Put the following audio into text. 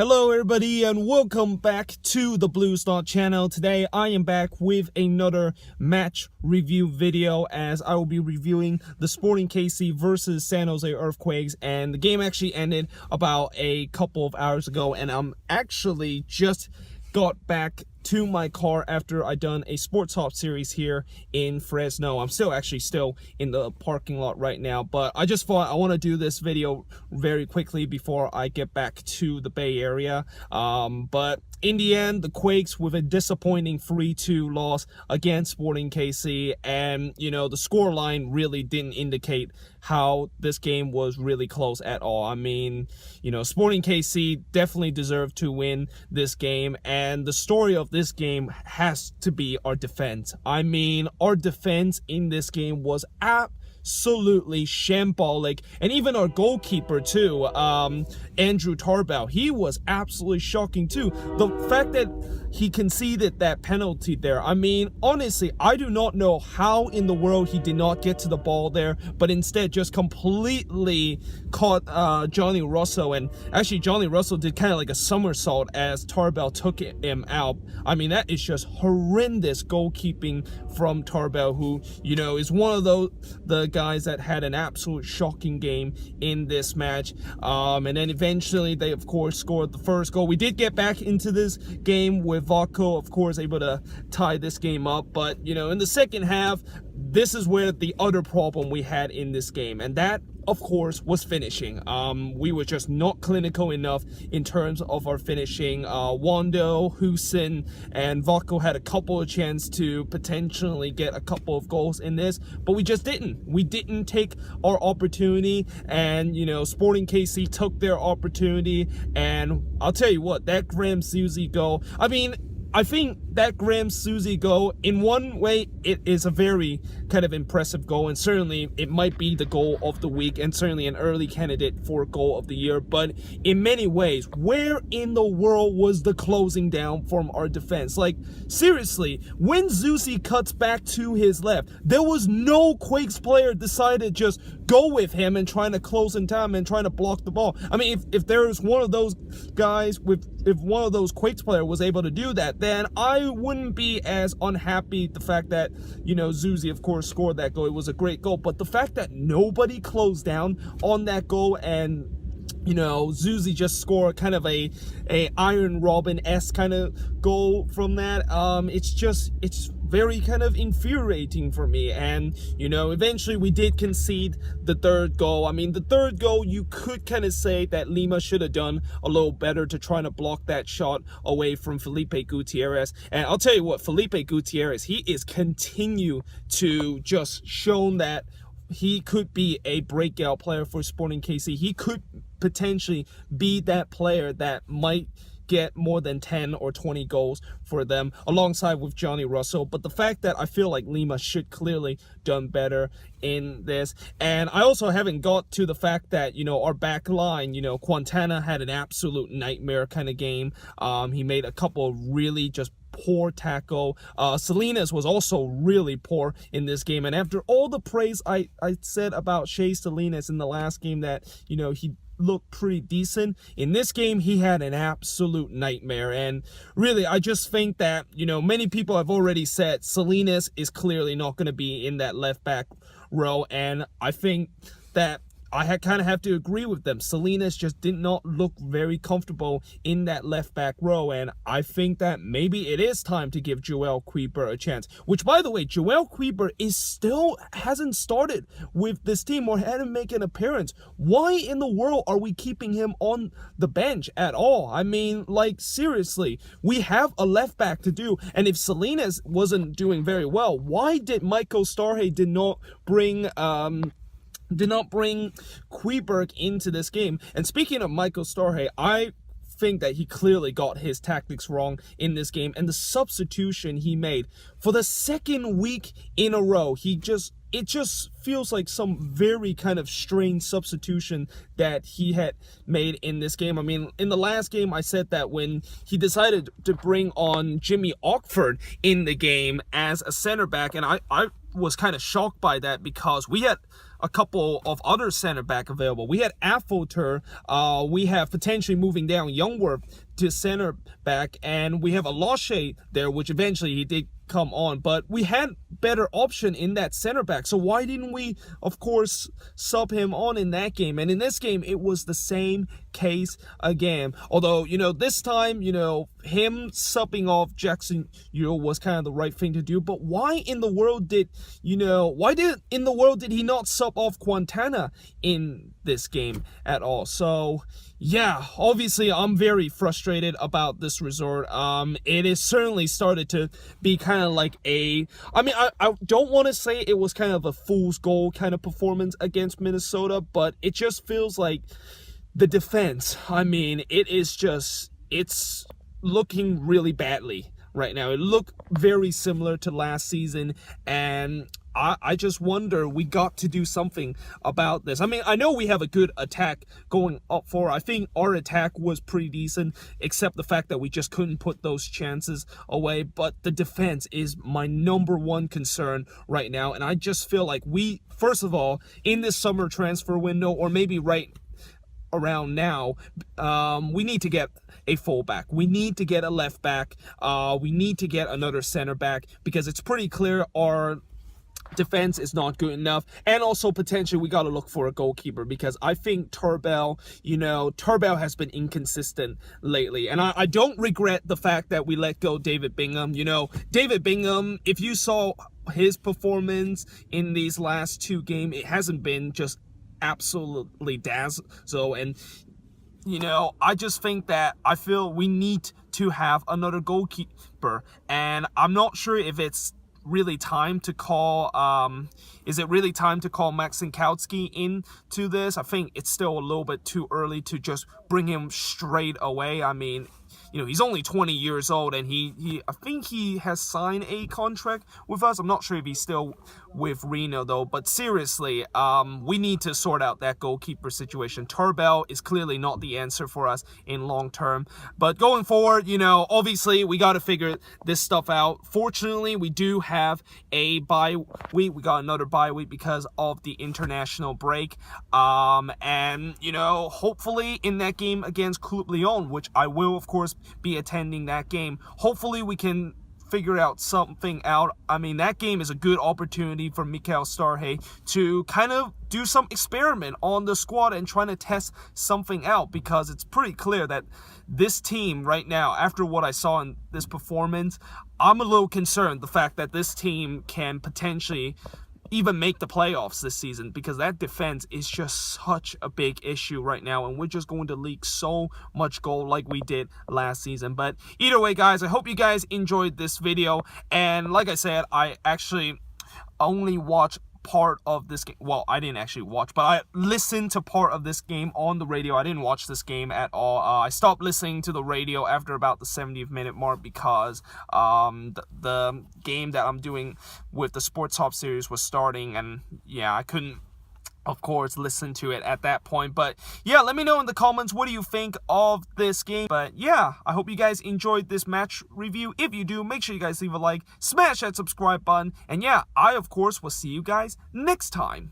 Hello everybody and welcome back to the Blue Star channel. Today I am back with another match review video as I will be reviewing the Sporting KC versus San Jose Earthquakes, and the game actually ended about a couple of hours ago, and I'm actually just got back to my car after I done a Sports Hop series here in Fresno. I'm still in the parking lot right now, but I just thought I want to do this video very quickly before I get back to the Bay Area. But in the end, the Quakes with a disappointing 3-2 loss against Sporting KC, and the score line really didn't indicate how this game was really close at all. I mean, Sporting KC definitely deserved to win this game, and the story of this game has to be our defense. I mean, our defense in this game was absolutely shambolic, and even our goalkeeper too, Andrew Tarbell, he was absolutely shocking too. The fact that he conceded that penalty there, I mean, honestly, I do not know how in the world he did not get to the ball there, but instead just completely caught Johnny Russell, and actually Johnny Russell did kind of like a somersault as Tarbell took him out. I mean, that is just horrendous goalkeeping from Tarbell, who is one of the guys that had an absolute shocking game in this match. And then eventually they of course scored the first goal. We did get back into this game with Vako, of course, able to tie this game up, but in the second half, this is where the other problem we had in this game, and that of course was finishing. We were just not clinical enough in terms of our finishing. Wondo, Husin, and Vako had a couple of chances to potentially get a couple of goals in this, but we just didn't. We didn't take our opportunity, and Sporting KC took their opportunity, and I'll tell you what, that Zusi goal, I think that Zusi goal, in one way, it is a very kind of impressive goal, and certainly it might be the goal of the week, and certainly an early candidate for goal of the year. But in many ways, where in the world was the closing down from our defense? Like, seriously, when Zusi cuts back to his left, there was no Quakes player decided to just go with him and trying to close in time and trying to block the ball. I mean, if there was one of those guys, if one of those Quakes player was able to do that, then I wouldn't be as unhappy the fact that, Zusi, of course, scored that goal. It was a great goal, but the fact that nobody closed down on that goal, and Zusi just scored kind of a Iron Robin-esque kind of goal from that. It's very kind of infuriating for me. And eventually we did concede the third goal. I mean, the third goal, you could kind of say that Lima should have done a little better to try to block that shot away from Felipe Guterriez. And I'll tell you what, Felipe Guterriez, he is continue to just shown that he could be a breakout player for Sporting KC. He could potentially be that player that might get more than 10 or 20 goals for them alongside with Johnny Russell. But the fact that I feel like Lima should clearly done better in this. And I also haven't got to the fact that our back line, Quintana had an absolute nightmare kind of game. He made a couple of really just poor tackle. Salinas was also really poor in this game, and after all the praise I said about Shea Salinas in the last game, that he looked pretty decent, in this game he had an absolute nightmare. And really, I just think that many people have already said Salinas is clearly not going to be in that left back row, and I think that I kind of have to agree with them. Salinas just did not look very comfortable in that left back row, and I think that maybe it is time to give Joel Kuiper a chance. Which, by the way, Joel Kuiper hasn't started with this team or hadn't made an appearance. Why in the world are we keeping him on the bench at all? I mean, like, seriously, we have a left back to do, and if Salinas wasn't doing very well, why did Michael Starhay did not bring Kuiper into this game? And speaking of Michael Starhay, I think that he clearly got his tactics wrong in this game, and the substitution he made for the second week in a row, it just feels like some very kind of strange substitution that he had made in this game. I mean, in the last game, I said that when he decided to bring on Jimmy Ockford in the game as a center back, and I was kind of shocked by that, because we had a couple of other center back available. We had Affolter. We have potentially moving down Youngworth to center back, and we have a Loshe there, which eventually he did come on, but we had better option in that center back. So why didn't we, of course, sub him on in that game? And in this game, it was the same case again. Although, this time, him subbing off Jackson was kind of the right thing to do. But why in the world did, did he not sub off Quintana in this game at all? So yeah, obviously I'm very frustrated about this result. It is certainly started to be kind of like I don't want to say it was kind of a fool's goal kind of performance against Minnesota, but it just feels like the defense, it's looking really badly right now. It looked very similar to last season, and I just wonder, we got to do something about this. I know we have a good attack going up for. I think our attack was pretty decent, except the fact that we just couldn't put those chances away. But the defense is my number one concern right now. And I just feel like we, first of all, in this summer transfer window, or maybe right around now, we need to get a fullback. We need to get a left back. We need to get another center back, because it's pretty clear our defense is not good enough. And also potentially we got to look for a goalkeeper, because I think Turbell has been inconsistent lately, and I don't regret the fact that we let go David Bingham. David Bingham, if you saw his performance in these last two games, it hasn't been just absolutely dazzle. And I just think that I feel we need to have another goalkeeper, and I'm not sure if it's really time to call is it really time to call Max Sinkowski into this? I think it's still a little bit too early to just bring him straight away. He's only 20 years old, and I think he has signed a contract with us. I'm not sure if he's still with Reno though, but seriously, we need to sort out that goalkeeper situation. Turbell is clearly not the answer for us in long term, but going forward, obviously we got to figure this stuff out. Fortunately, we do have a bye week. We got another bye week because of the international break, and hopefully in that game against Club Lyon, which I will of course be attending that game, hopefully we can figure something out. That game is a good opportunity for Mikael Starhay to kind of do some experiment on the squad and trying to test something out, because it's pretty clear that this team right now, after what I saw in this performance, I'm a little concerned the fact that this team can potentially even make the playoffs this season, because that defense is just such a big issue right now, and we're just going to leak so much goal like we did last season. But either way, guys, I hope you guys enjoyed this video, and like I said, I actually only watched part of this game. Well, I didn't actually watch, but I listened to part of this game on the radio. I didn't watch this game at all. I stopped listening to the radio after about the 70th minute mark, because the game that I'm doing with the Sports Hop series was starting, and yeah, I couldn't of course listen to it at that point. But yeah, let me know in the comments, what do you think of this game? But yeah, I hope you guys enjoyed this match review. If you do, make sure you guys leave a like, smash that subscribe button, and yeah, I of course will see you guys next time.